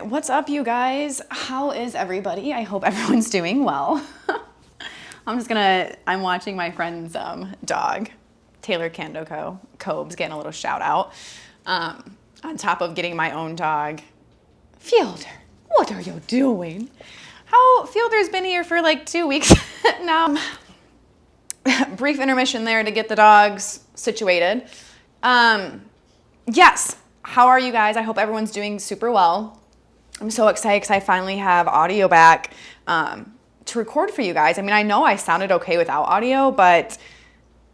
what's up, you guys? How is everybody? I hope everyone's doing well. I'm watching my friend's dog, Taylor Candoko Cobes, getting a little shout out. On top of getting my own dog, Fielder. What are you doing? Fielder's been here for like 2 weeks now. Brief intermission there to get the dogs situated. Yes, how are you guys? I hope everyone's doing super well. I'm so excited because I finally have audio back to record for you guys. I mean, I know I sounded okay without audio, but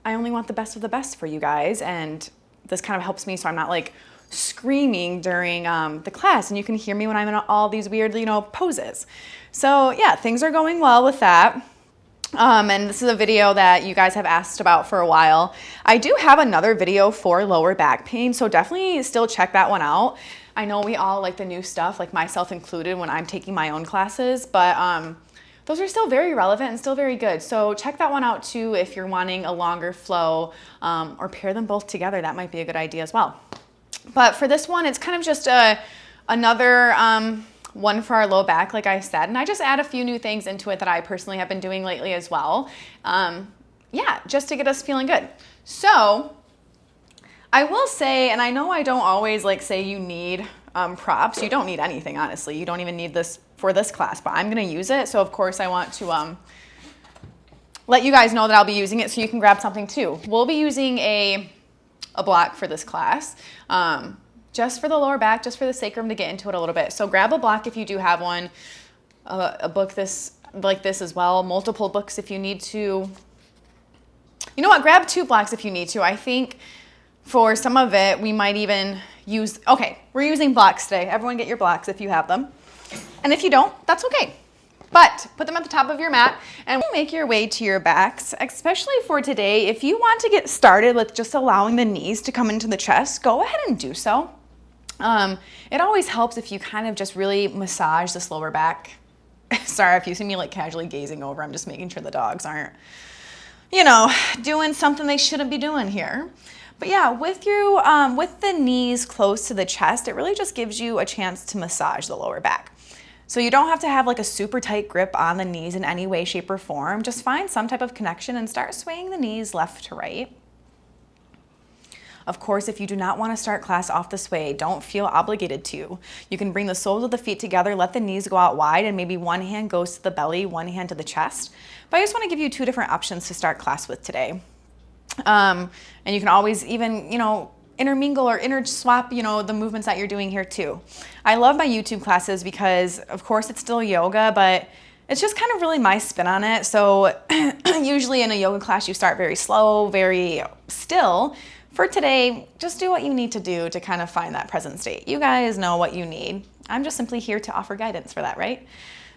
I only want the best of the best for you guys, and this kind of helps me so I'm not like screaming during the class, and you can hear me when I'm in all these weird, poses. So yeah, things are going well with that. And this is a video that you guys have asked about for a while. I do have another video for lower back pain, so definitely still check that one out. I know we all like the new stuff, like myself included when I'm taking my own classes, but those are still very relevant and still very good. So check that one out too if you're wanting a longer flow, or pair them both together. That might be a good idea as well. But for this one, it's kind of just another one for our low back, like I said, and I just add a few new things into it that I personally have been doing lately as well. Yeah, just to get us feeling good. So I will say, and I know I don't always say you need props. You don't need anything, honestly. You don't even need this for this class, but I'm going to use it. So of course I want to let you guys know that I'll be using it so you can grab something too. We'll be using a block for this class. Just for the lower back, just for the sacrum, to get into it a little bit. So grab a block if you do have one, a book like this as well, multiple books if you need to. You know what, grab 2 blocks if you need to. I think for some of it, we might even use, okay, we're using blocks today. Everyone get your blocks if you have them. And if you don't, that's okay. But put them at the top of your mat and make your way to your backs, especially for today. If you want to get started with just allowing the knees to come into the chest, go ahead and do so. It always helps if you kind of just really massage this lower back. Sorry if you see me casually gazing over, I'm just making sure the dogs aren't, doing something they shouldn't be doing here. But yeah, with the knees close to the chest, it really just gives you a chance to massage the lower back. So you don't have to have a super tight grip on the knees in any way, shape, or form. Just find some type of connection and start swaying the knees left to right. Of course, if you do not want to start class off this way, don't feel obligated to. You can bring the soles of the feet together, let the knees go out wide, and maybe one hand goes to the belly, one hand to the chest. But I just want to give you 2 different options to start class with today. And you can always even, intermingle or interswap, the movements that you're doing here too. I love my YouTube classes because, of course, it's still yoga, but it's just kind of really my spin on it. So usually in a yoga class, you start very slow, very still. For today, just do what you need to do to kind of find that present state. You guys know what you need. I'm just simply here to offer guidance for that, right?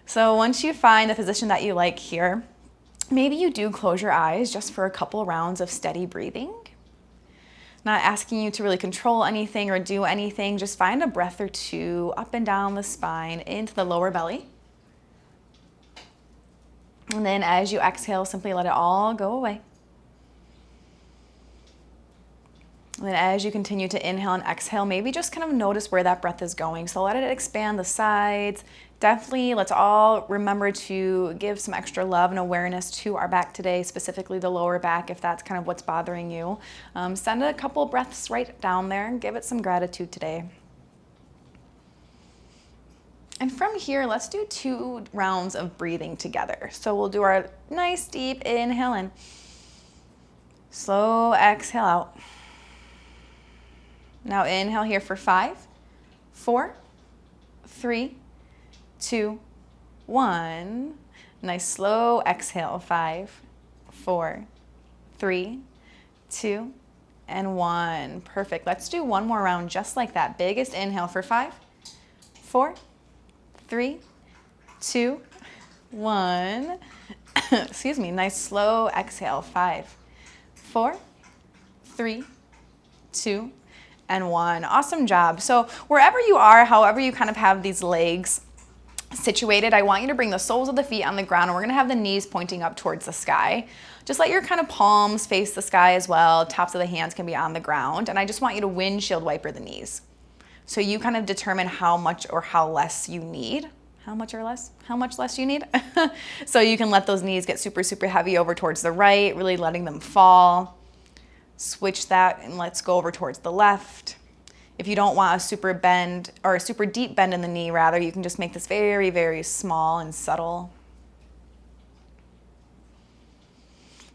So once you find the position that you like here, maybe you do close your eyes just for a couple rounds of steady breathing. Not asking you to really control anything or do anything. Just find a breath or 2 up and down the spine into the lower belly. And then as you exhale, simply let it all go away. And then as you continue to inhale and exhale, maybe just kind of notice where that breath is going. So let it expand the sides. Definitely, let's all remember to give some extra love and awareness to our back today, specifically the lower back, if that's kind of what's bothering you. Send a couple breaths right down there and give it some gratitude today. And from here, let's do 2 rounds of breathing together. So we'll do our nice deep inhale in. Slow exhale out. Now inhale here for 5, 4, 3, 2, 1. Nice slow exhale. 5, 4, 3, 2, and 1. Perfect. Let's do one more round just like that. Biggest inhale for 5, 4, 3, 2, 1. Excuse me. Nice slow exhale. 5, 4, 3, 2, and 1. Awesome job. So wherever you are, however you kind of have these legs situated, I want you to bring the soles of the feet on the ground, and we're going to have the knees pointing up towards the sky. Just let your kind of palms face the sky as well. Tops of the hands can be on the ground, and I just want you to windshield wiper the knees. So you kind of determine how much or how less you need. How much less you need. So you can let those knees get super, super heavy over towards the right, really letting them fall. Switch that and let's go over towards the left. If you don't want a super bend or a super deep bend in the knee, rather, you can just make this very, very small and subtle.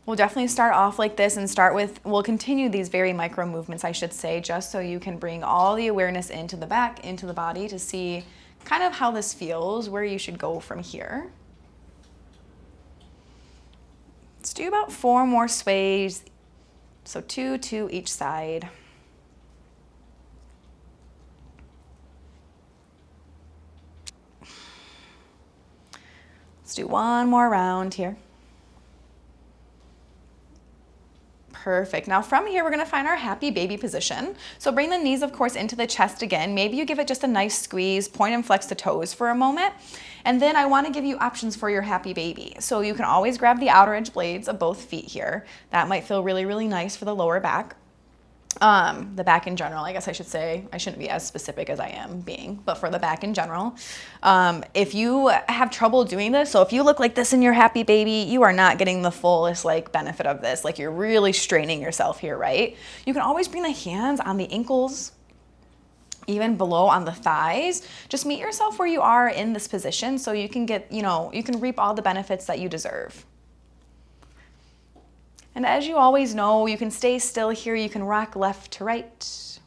We'll definitely start off like this and we'll continue these very micro movements, I should say, just so you can bring all the awareness into the back, into the body to see kind of how this feels, where you should go from here. Let's do about 4 more sways. So 2 to each side. Let's do 1 more round here. Perfect. Now from here, we're gonna find our happy baby position. So bring the knees, of course, into the chest again. Maybe you give it just a nice squeeze, point and flex the toes for a moment. And then I wanna give you options for your happy baby. So you can always grab the outer edge blades of both feet here. That might feel really, really nice for the lower back. The back in general, I guess I should say. I shouldn't be as specific as I am being, but for the back in general. If you have trouble doing this, so if you look like this in your happy baby, you are not getting the fullest benefit of this. Like you're really straining yourself here, right? You can always bring the hands on the ankles, even below on the thighs. Just meet yourself where you are in this position so you can get, you can reap all the benefits that you deserve. And as you always know, you can stay still here. You can rock left to right.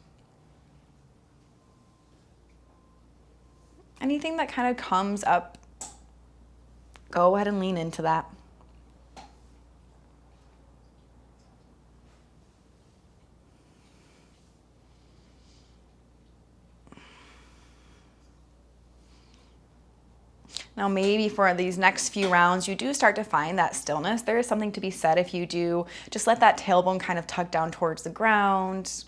Anything that kind of comes up, go ahead and lean into that. Now maybe for these next few rounds, you do start to find that stillness. There is something to be said if you do just let that tailbone kind of tug down towards the ground.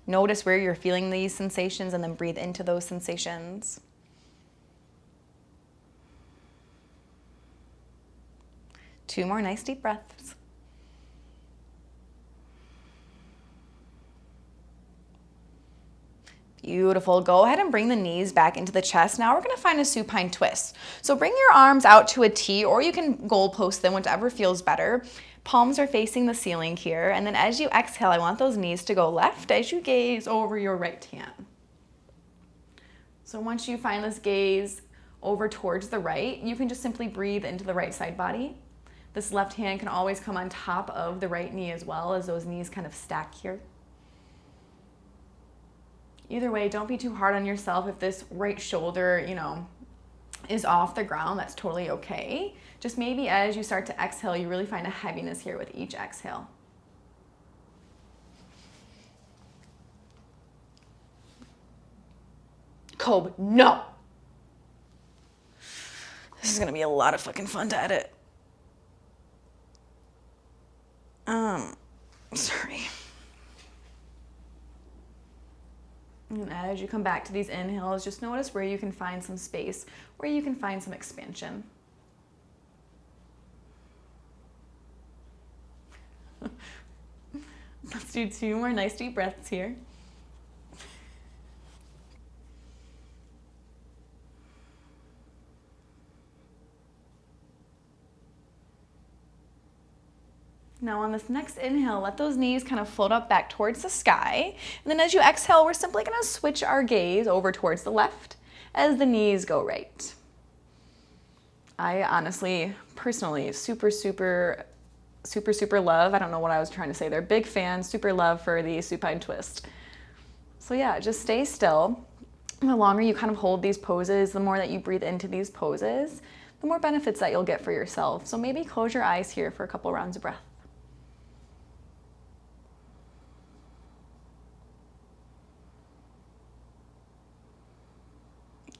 Notice where you're feeling these sensations and then breathe into those sensations. Two more nice deep breaths. Beautiful. Go ahead and bring the knees back into the chest. Now we're going to find a supine twist. So bring your arms out to a T, or you can goal post them, whichever feels better. Palms are facing the ceiling here. And then as you exhale, I want those knees to go left as you gaze over your right hand. So once you find this gaze over towards the right, you can just simply breathe into the right side body. This left hand can always come on top of the right knee as well, as those knees kind of stack here. Either way, don't be too hard on yourself. If this right shoulder, is off the ground, that's totally okay. Just maybe as you start to exhale, you really find a heaviness here with each exhale. Kobe, no. This is gonna be a lot of fucking fun to edit. Sorry. And as you come back to these inhales, just notice where you can find some space, where you can find some expansion. Let's do 2 more nice deep breaths here. Now on this next inhale, let those knees kind of float up back towards the sky. And then as you exhale, we're simply gonna switch our gaze over towards the left as the knees go right. I honestly, personally, super love, I don't know what I was trying to say there, big fan, super love for the supine twist. So yeah, just stay still. The longer you kind of hold these poses, the more that you breathe into these poses, the more benefits that you'll get for yourself. So maybe close your eyes here for a couple rounds of breath.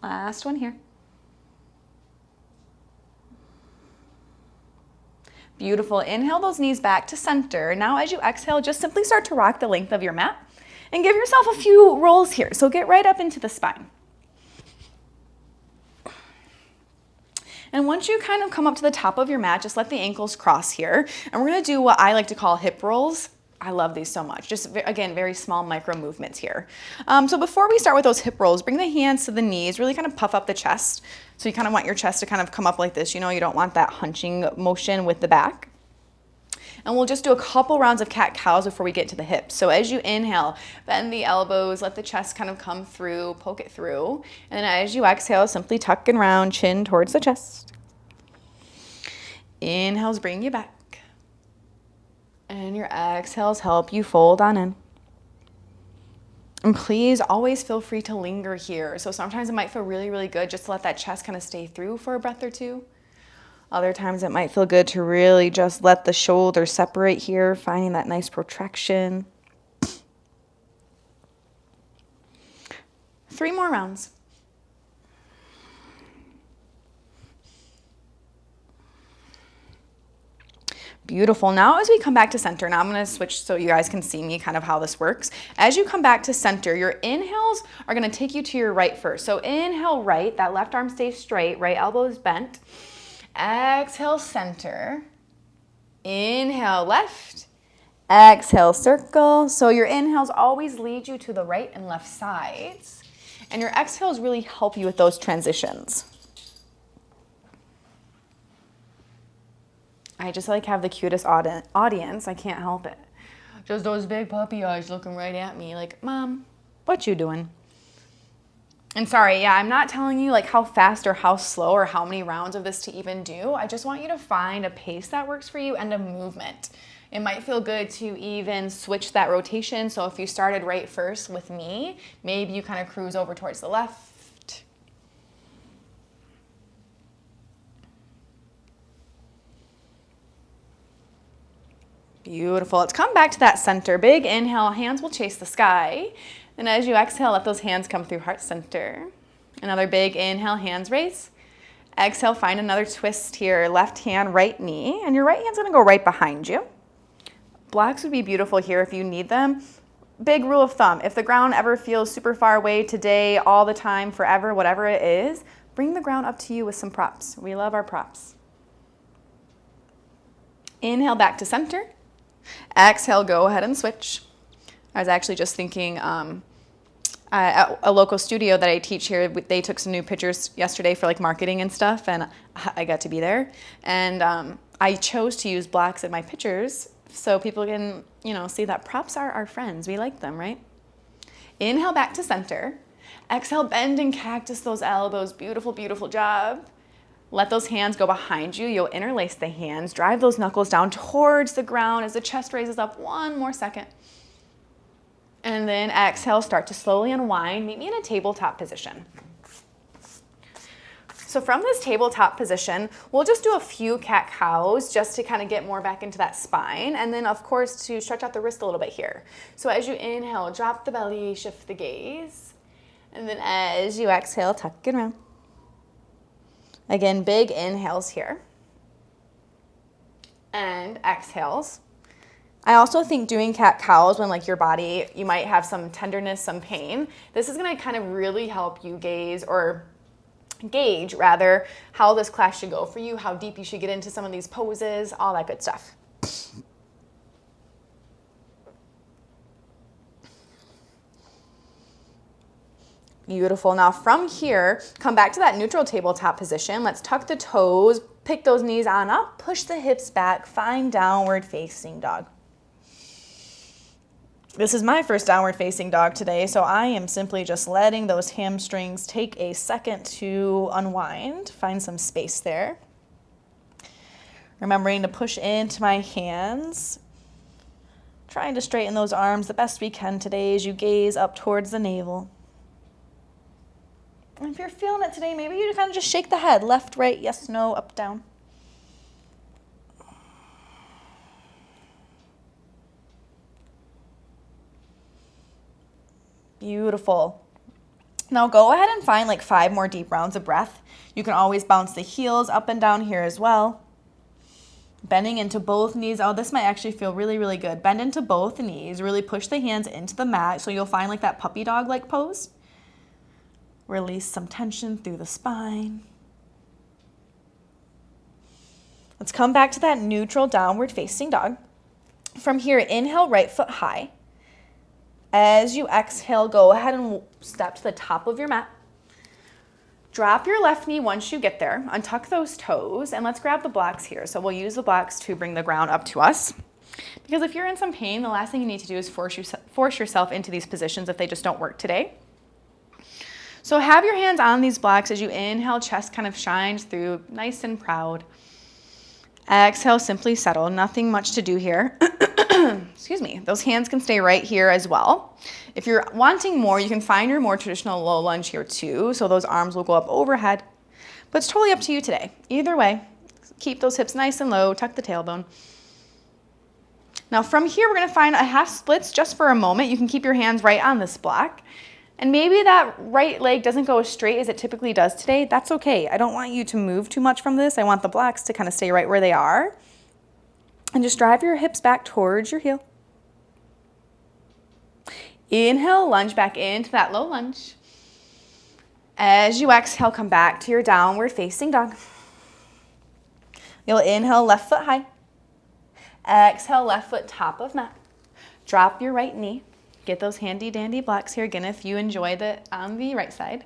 Last one here. Beautiful. Inhale those knees back to center. Now as you exhale, just simply start to rock the length of your mat and give yourself a few rolls here. So get right up into the spine. And once you kind of come up to the top of your mat, just let the ankles cross here. And we're gonna do what I like to call hip rolls. I love these so much. Just again, very small micro movements here. So before we start with those hip rolls, bring the hands to the knees, really kind of puff up the chest. So you kind of want your chest to kind of come up like this. You know, you don't want that hunching motion with the back. And we'll just do a couple rounds of cat-cows before we get to the hips. So as you inhale, bend the elbows, let the chest kind of come through, poke it through. And then as you exhale, simply tuck and round, chin towards the chest. Inhales bring you back. And your exhales help you fold on in. And please always feel free to linger here. So sometimes it might feel really, really good just to let that chest kind of stay through for a breath or two. Other times it might feel good to really just let the shoulders separate here, finding that nice protraction. 3 more rounds. Beautiful. Now as we come back to center, now I'm going to switch so you guys can see me kind of how this works. As you come back to center, your inhales are going to take you to your right first. So inhale right, that left arm stays straight, right elbow is bent. Exhale center, inhale left, exhale circle. So your inhales always lead you to the right and left sides, and your exhales really help you with those transitions. I just like have the cutest audience, I can't help it. Just those big puppy eyes looking right at me like, Mom, what you doing? And sorry, yeah, I'm not telling you like how fast or how slow or how many rounds of this to even do. I just want you to find a pace that works for you and a movement. It might feel good to even switch that rotation. So if you started right first with me, maybe you kind of cruise over towards the left. Beautiful. Let's come back to that center. Big inhale, hands will chase the sky. And as you exhale, let those hands come through heart center. Another big inhale, hands raise. Exhale, find another twist here. Left hand, right knee. And your right hand's gonna go right behind you. Blocks would be beautiful here if you need them. Big rule of thumb, if the ground ever feels super far away today, all the time, forever, whatever it is, bring the ground up to you with some props. We love our props. Inhale back to center. Exhale, go ahead and switch. I was actually just thinking, at a local studio that I teach here, they took some new pictures yesterday for like marketing and stuff, and I got to be there. And I chose to use blocks in my pictures so people can, you know, see that props are our friends. We like them, right? Inhale back to center. Exhale, bend and cactus those elbows. Beautiful, beautiful job. Let those hands go behind you. You'll interlace the hands. Drive those knuckles down towards the ground as the chest raises up. 1 more second. And then exhale, start to slowly unwind. Meet me in a tabletop position. So from this tabletop position, we'll just do a few cat-cows just to kind of get more back into that spine. And then of course to stretch out the wrist a little bit here. So as you inhale, drop the belly, shift the gaze. And then as you exhale, tuck and round. Again, big inhales here. And exhales. I also think doing cat-cows when like your body, you might have some tenderness, some pain. This is gonna kind of really help you gauge rather, how this class should go for you, how deep you should get into some of these poses, all that good stuff. Beautiful. Now from here, come back to that neutral tabletop position. Let's tuck the toes, pick those knees on up, push the hips back, find downward facing dog. This is my first downward facing dog today, so I am simply just letting those hamstrings take a second to unwind, find some space there. Remembering to push into my hands, trying to straighten those arms the best we can today as you gaze up towards the navel. And if you're feeling it today, maybe you kind of just shake the head, left, right, yes, no, up, down. Beautiful. Now go ahead and find like 5 more deep rounds of breath. You can always bounce the heels up and down here as well. Bending into both knees. Oh, this might actually feel really, really good. Bend into both knees. Really push the hands into the mat so you'll find like that puppy dog-like pose. Release some tension through the spine. Let's come back to that neutral downward facing dog. From here, inhale, right foot high. As you exhale, go ahead and step to the top of your mat. Drop your left knee once you get there. Untuck those toes, and let's grab the blocks here. So we'll use the blocks to bring the ground up to us. Because if you're in some pain, the last thing you need to do is force yourself into these positions if they just don't work today. So have your hands on these blocks as you inhale, chest kind of shines through, nice and proud. Exhale, simply settle. Nothing much to do here. Excuse me. Those hands can stay right here as well. If you're wanting more, you can find your more traditional low lunge here too. So those arms will go up overhead. But it's totally up to you today. Either way, keep those hips nice and low, tuck the tailbone. Now from here, we're gonna find a half splits just for a moment. You can keep your hands right on this block. And maybe that right leg doesn't go as straight as it typically does today. That's okay. I don't want you to move too much from this. I want the blocks to kind of stay right where they are. And just drive your hips back towards your heel. Inhale, lunge back into that low lunge. As you exhale, come back to your downward facing dog. You'll inhale, left foot high. Exhale, left foot top of mat. Drop your right knee. Get those handy dandy blocks here again if you enjoy the on the right side.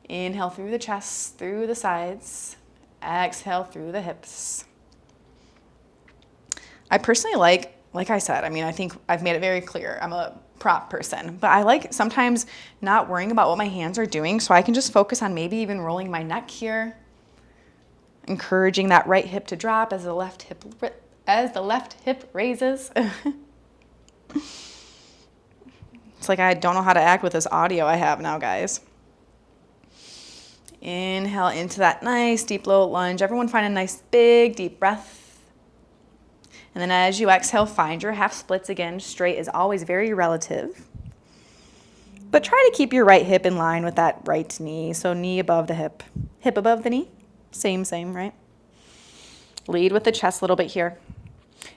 Inhale through the chest, through the sides. Exhale through the hips. I personally like I said, I think I've made it very clear. I'm a prop person, but I like sometimes not worrying about what my hands are doing so I can just focus on maybe even rolling my neck here, encouraging that right hip to drop as the left hip raises. It's like I don't know how to act with this audio I have now, guys. Inhale into that nice deep low lunge. Everyone find a nice big deep breath. And then as you exhale, find your half splits again. Straight is always very relative. But try to keep your right hip in line with that right knee. So knee above the hip, hip above the knee. Same, right? Lead with the chest a little bit here.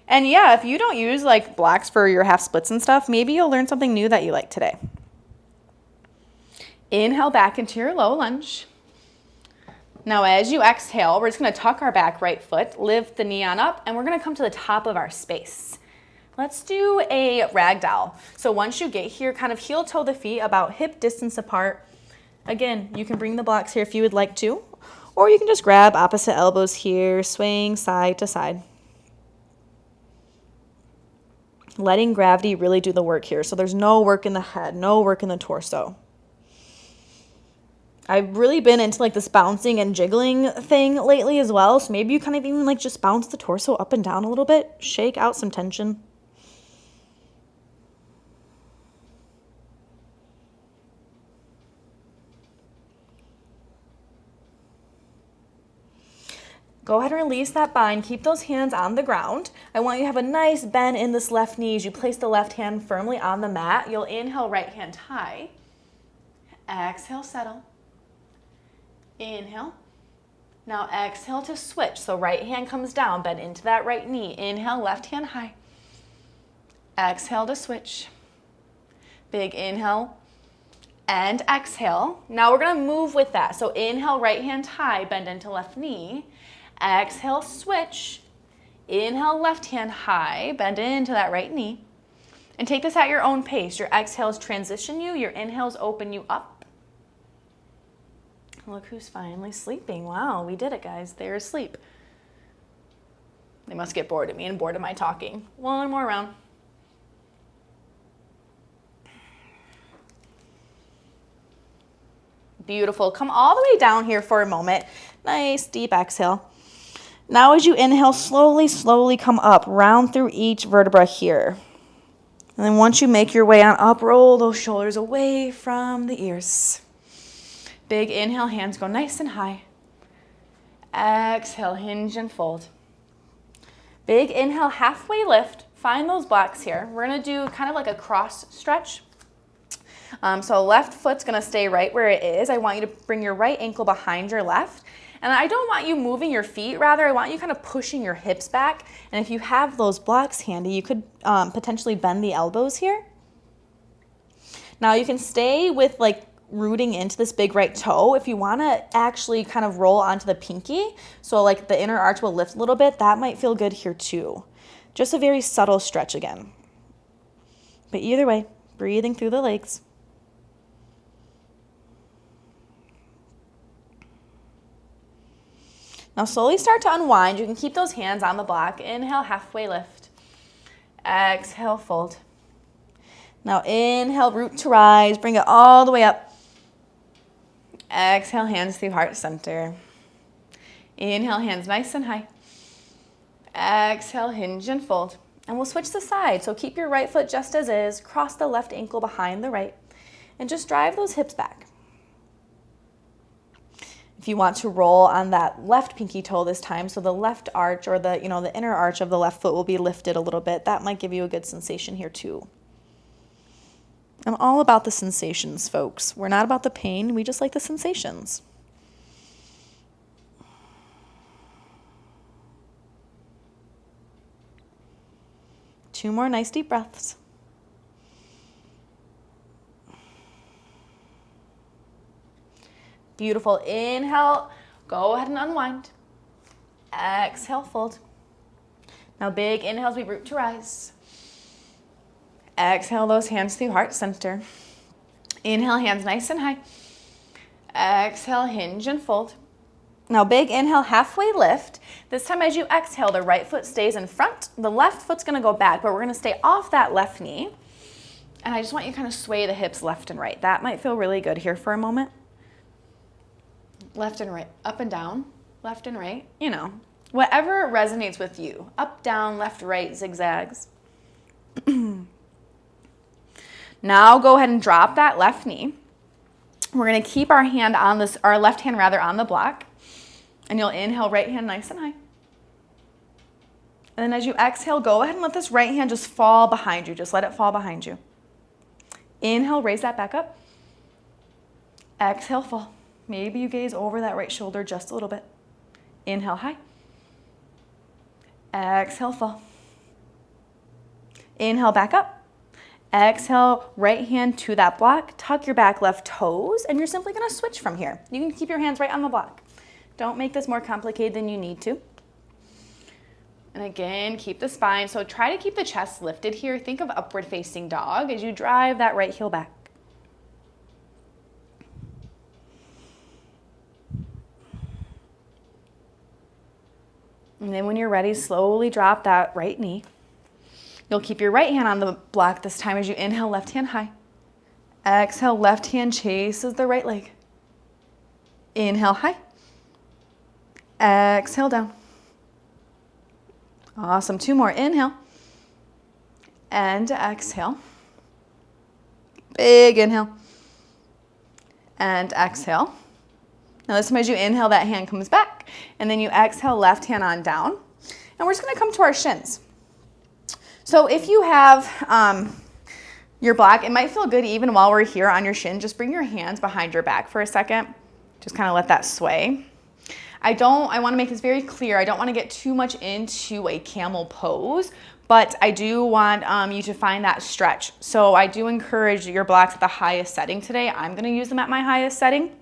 And yeah, if you don't use like blocks for your half splits and stuff, maybe you'll learn something new that you like today. Inhale back into your low lunge. Now as you exhale, we're just gonna tuck our back right foot, lift the knee on up, and we're gonna come to the top of our space. Let's do a ragdoll. So once you get here, kind of heel toe the feet about hip distance apart. Again, you can bring the blocks here if you would like to, or you can just grab opposite elbows here, swing side to side. Letting gravity really do the work here. So there's no work in the head, no work in the torso. I've really been into like this bouncing and jiggling thing lately as well. So maybe you kind of even like just bounce the torso up and down a little bit, shake out some tension. Go ahead and release that bind. Keep those hands on the ground. I want you to have a nice bend in this left knee as you place the left hand firmly on the mat. You'll inhale, right hand high. Exhale, settle. Inhale. Now exhale to switch. So right hand comes down, bend into that right knee. Inhale, left hand high. Exhale to switch. Big inhale and exhale. Now we're gonna move with that. So inhale, right hand high, bend into left knee. Exhale, switch. Inhale, left hand high, bend into that right knee. And take this at your own pace. Your exhales transition you, your inhales open you up. Look who's finally sleeping. Wow, we did it, guys. They're asleep. They must get bored of me and bored of my talking. One more round. Beautiful. Come all the way down here for a moment. Nice deep exhale. Now as you inhale, slowly come up, round through each vertebra here. And then once you make your way on up, roll those shoulders away from the ears. Big inhale, hands go nice and high. Exhale, hinge and fold. Big inhale, halfway lift. Find those blocks here. We're gonna do kind of like a cross stretch. So left foot's gonna stay right where it is. I want you to bring your right ankle behind your left. And I don't want you moving your feet, rather I want you kind of pushing your hips back. And if you have those blocks handy, you could potentially bend the elbows here. Now you can stay with like rooting into this big right toe. If you want to actually kind of roll onto the pinky, so like the inner arch will lift a little bit, that might feel good here too. Just a very subtle stretch again. But either way, breathing through the legs. Now slowly start to unwind. You can keep those hands on the block. Inhale, halfway lift. Exhale, fold. Now inhale, root to rise. Bring it all the way up. Exhale, hands through heart center. Inhale, hands nice and high. Exhale, hinge and fold. And we'll switch the side. So keep your right foot just as is. Cross the left ankle behind the right. And just drive those hips back. If you want to roll on that left pinky toe this time, so the left arch or the inner arch of the left foot will be lifted a little bit. That might give you a good sensation here too. I'm all about the sensations, folks. We're not about the pain. We just like the sensations. Two more nice deep breaths. Beautiful. Inhale, go ahead and unwind. Exhale, fold. Now big inhales, we root to rise. Exhale those hands through heart center. Inhale, hands nice and high. Exhale, hinge and fold. Now big inhale, halfway lift. This time as you exhale, the right foot stays in front. The left foot's gonna go back, but we're gonna stay off that left knee. And I just want you to kind of sway the hips left and right. That might feel really good here for a moment. Left and right, up and down, left and right, whatever resonates with you. Up, down, left, right, zigzags. Now go ahead and drop that left knee. We're gonna keep our left hand on the block. And you'll inhale, right hand nice and high. And then as you exhale, go ahead and let this right hand just fall behind you. Just let it fall behind you. Inhale, raise that back up. Exhale, fall. Maybe you gaze over that right shoulder just a little bit. Inhale, high. Exhale, fall. Inhale, back up. Exhale, right hand to that block. Tuck your back left toes, and you're simply gonna switch from here. You can keep your hands right on the block. Don't make this more complicated than you need to. And again, keep the spine. So try to keep the chest lifted here. Think of upward facing dog as you drive that right heel back. And then when you're ready, slowly drop that right knee. You'll keep your right hand on the block this time as you inhale, left hand high. Exhale, left hand chases the right leg. Inhale, high. Exhale, down. Awesome. Two more. Inhale. And exhale. Big inhale. And exhale. Now this time as you inhale, that hand comes back. And then you exhale, left hand on down. And we're just going to come to our shins. So if you have your block, it might feel good even while we're here on your shin. Just bring your hands behind your back for a second. Just kind of let that sway. I want to make this very clear. I don't want to get too much into a camel pose, but I do want you to find that stretch. So I do encourage your blocks at the highest setting today. I'm going to use them at my highest setting.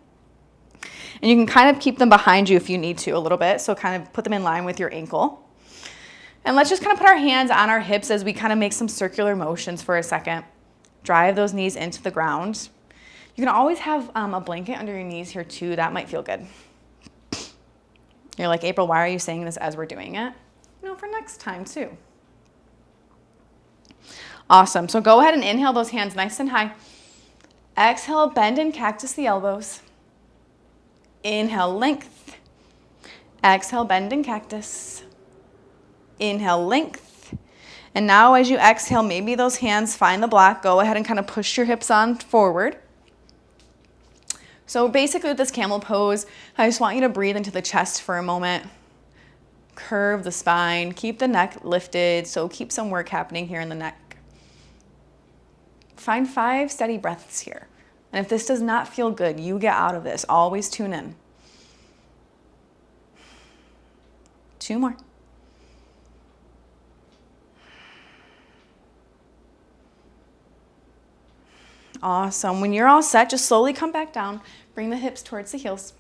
And you can kind of keep them behind you if you need to a little bit. So kind of put them in line with your ankle. And let's just kind of put our hands on our hips as we kind of make some circular motions for a second. Drive those knees into the ground. You can always have a blanket under your knees here too. That might feel good. You're like, April, why are you saying this as we're doing it? For next time too. Awesome. So go ahead and inhale those hands nice and high. Exhale, bend and cactus the elbows. Inhale, length. Exhale, bend and cactus. Inhale, length. And now as you exhale, maybe those hands find the block. Go ahead and kind of push your hips on forward. So basically with this camel pose, I just want you to breathe into the chest for a moment. Curve the spine, keep the neck lifted, so keep some work happening here in the neck. Find 5 steady breaths here. And if this does not feel good, you get out of this. Always tune in. 2 more. Awesome. When you're all set, just slowly come back down. Bring the hips towards the heels.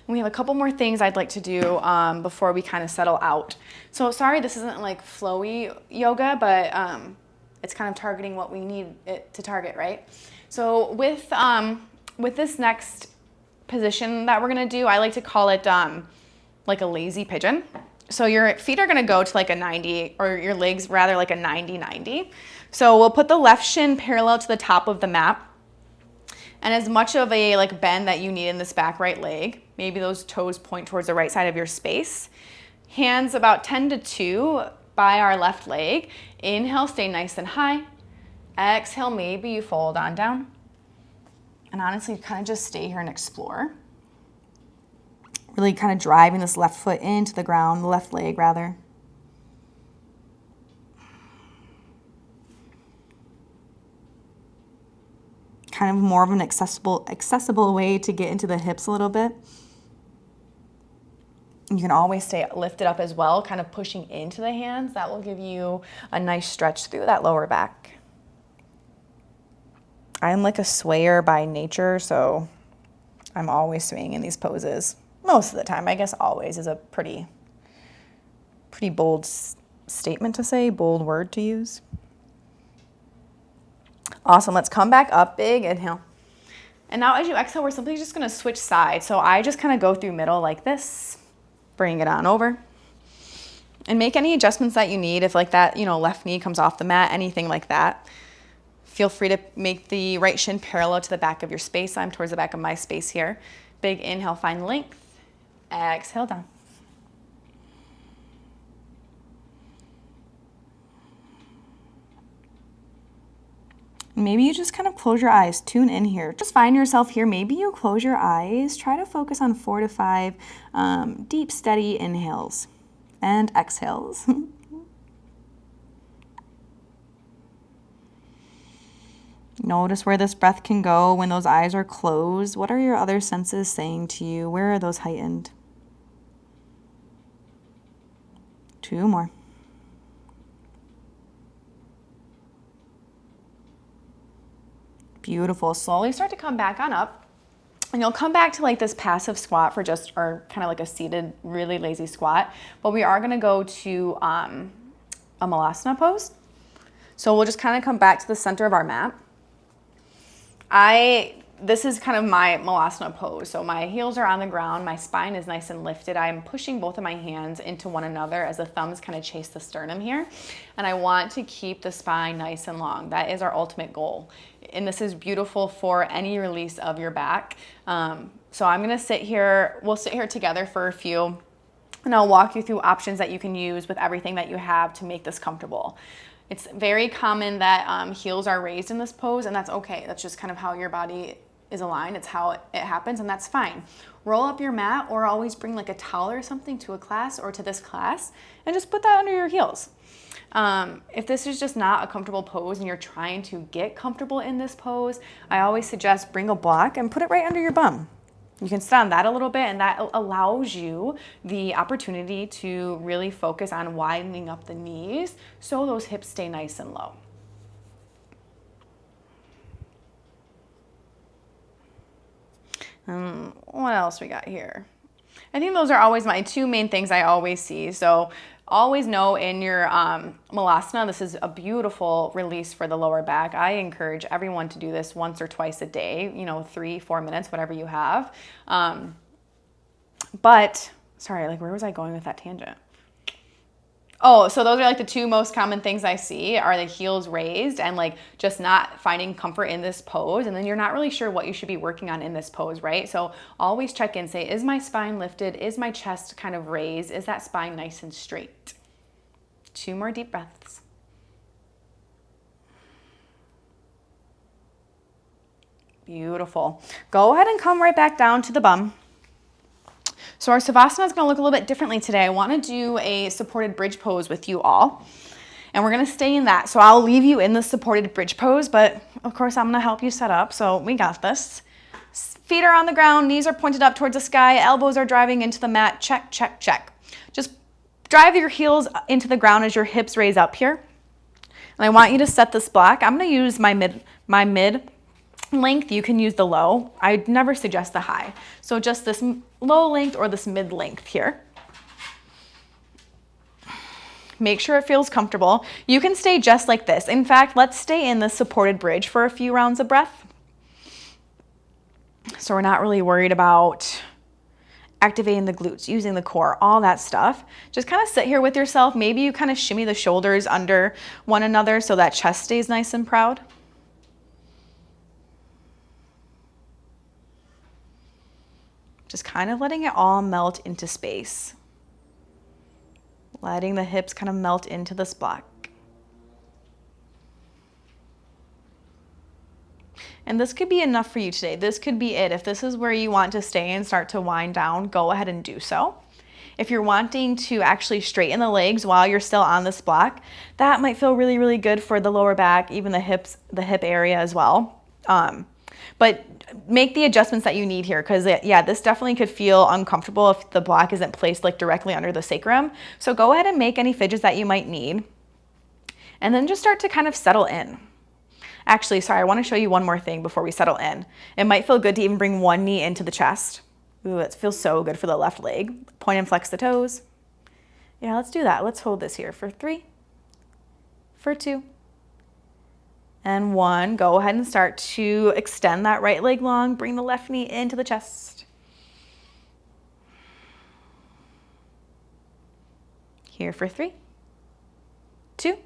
And we have a couple more things I'd like to do before we kind of settle out. So sorry, this isn't like flowy yoga, but it's kind of targeting what we need it to target, right? So with this next position that we're gonna do, I like to call it like a lazy pigeon. So your feet are gonna go to like a 90, or your legs rather like a 90-90. So we'll put the left shin parallel to the top of the mat, and as much of a like bend that you need in this back right leg. Maybe those toes point towards the right side of your space. Hands about 10-2 by our left leg. Inhale, stay nice and high. Exhale, maybe you fold on down. And honestly, kind of just stay here and explore. Really kind of driving this left foot into the ground, the left leg rather. Kind of more of an accessible way to get into the hips a little bit. You can always stay lifted up as well, kind of pushing into the hands. That will give you a nice stretch through that lower back. I'm like a swayer by nature, so I'm always swaying in these poses. Most of the time, I guess always is a pretty bold statement to say, bold word to use. Awesome, let's come back up, big inhale. And now as you exhale, we're simply just gonna switch sides. So I just kind of go through middle like this, bring it on over. And make any adjustments that you need. If like that, left knee comes off the mat, anything like that. Feel free to make the right shin parallel to the back of your space. I'm towards the back of my space here. Big inhale, find length. Exhale down. Maybe you just kind of close your eyes, tune in here. Just find yourself here. Maybe you close your eyes, try to focus on 4 to 5 deep, steady inhales and exhales. Notice where this breath can go when those eyes are closed. What are your other senses saying to you? Where are those heightened? 2 more. Beautiful. Slowly start to come back on up. And you'll come back to like this passive squat or kind of like a seated, really lazy squat. But we are going to go to a Malasana pose. So we'll just kind of come back to the center of our mat. This is kind of my Malasana pose. So my heels are on the ground. My spine is nice and lifted. I'm pushing both of my hands into one another as the thumbs kind of chase the sternum here. And I want to keep the spine nice and long. That is our ultimate goal. And this is beautiful for any release of your back. So I'm going to sit here. We'll sit here together for a few, and I'll walk you through options that you can use with everything that you have to make this comfortable. It's very common that heels are raised in this pose, and that's okay. That's just kind of how your body is aligned. It's how it happens, and that's fine. Roll up your mat, or always bring like a towel or something to a class or to this class, and just put that under your heels. If this is just not a comfortable pose and you're trying to get comfortable in this pose, I always suggest bring a block and put it right under your bum. You can sit on that a little bit, and that allows you the opportunity to really focus on widening up the knees so those hips stay nice and low. What else we got here? I think those are always my 2 main things I always see. So always know in your Malasana, this is a beautiful release for the lower back. I encourage everyone to do this once or twice a day, 3-4 minutes, whatever you have. But sorry, like where was I going with that tangent? Oh, so those are like the 2 most common things I see are the heels raised and like just not finding comfort in this pose. And then you're not really sure what you should be working on in this pose, right? So always check in, say, is my spine lifted? Is my chest kind of raised? Is that spine nice and straight? 2 more deep breaths. Beautiful. Go ahead and come right back down to the bum. So our Savasana is going to look a little bit differently today. I want to do a supported bridge pose with you all, and we're going to stay in that. So I'll leave you in the supported bridge pose, but of course I'm going to help you set up, so we got this. Feet are on the ground, knees are pointed up towards the sky, elbows are driving into the mat. Check, check, check. Just drive your heels into the ground as your hips raise up here. And I want you to set this block. I'm going to use my mid length, you can use the low. I'd never suggest the high. So just this low length or this mid length here. Make sure it feels comfortable. You can stay just like this. In fact, let's stay in the supported bridge for a few rounds of breath. So we're not really worried about activating the glutes, using the core, all that stuff. Just kind of sit here with yourself. Maybe you kind of shimmy the shoulders under one another so that chest stays nice and proud. Just kind of letting it all melt into space. Letting the hips kind of melt into this block. And this could be enough for you today. This could be it. If this is where you want to stay and start to wind down, go ahead and do so. If you're wanting to actually straighten the legs while you're still on this block, that might feel really, really good for the lower back, even the hips, the hip area as well. But make the adjustments that you need here, because yeah, this definitely could feel uncomfortable if the block isn't placed like directly under the sacrum. So go ahead and make any fidgets that you might need. And then just start to kind of settle in. Actually, sorry, I want to show you one more thing before we settle in. It might feel good to even bring one knee into the chest. Ooh, it feels so good for the left leg. Point and flex the toes. Yeah, let's do that. Let's hold this here for 3, for 2, and 1. Go ahead and start to extend that right leg long. Bring the left knee into the chest. Here for 3, 2,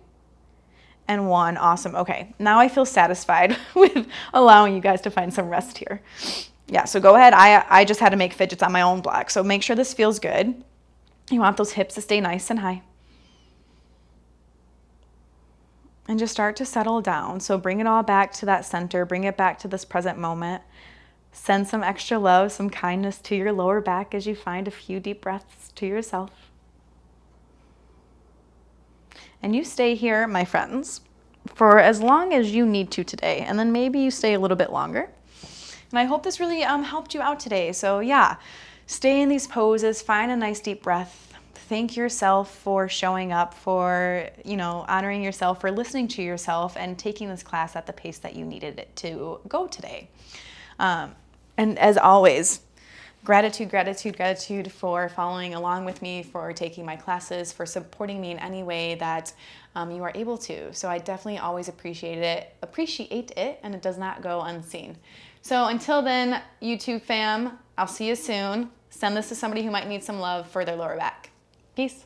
and 1. Awesome. Okay, now I feel satisfied with allowing you guys to find some rest here. Yeah, so go ahead. I just had to make fidgets on my own block, so make sure this feels good. You want those hips to stay nice and high. And just start to settle down. So bring it all back to that center. Bring it back to this present moment. Send some extra love, some kindness to your lower back as you find a few deep breaths to yourself. And you stay here, my friends, for as long as you need to today. And then maybe you stay a little bit longer. And I hope this really helped you out today. So yeah, stay in these poses, find a nice deep breath. Thank yourself for showing up, for, honoring yourself, for listening to yourself and taking this class at the pace that you needed it to go today. And as always, gratitude, gratitude, gratitude for following along with me, for taking my classes, for supporting me in any way that you are able to. So I definitely always appreciate it, and it does not go unseen. So until then, YouTube fam, I'll see you soon. Send this to somebody who might need some love for their lower back. Peace.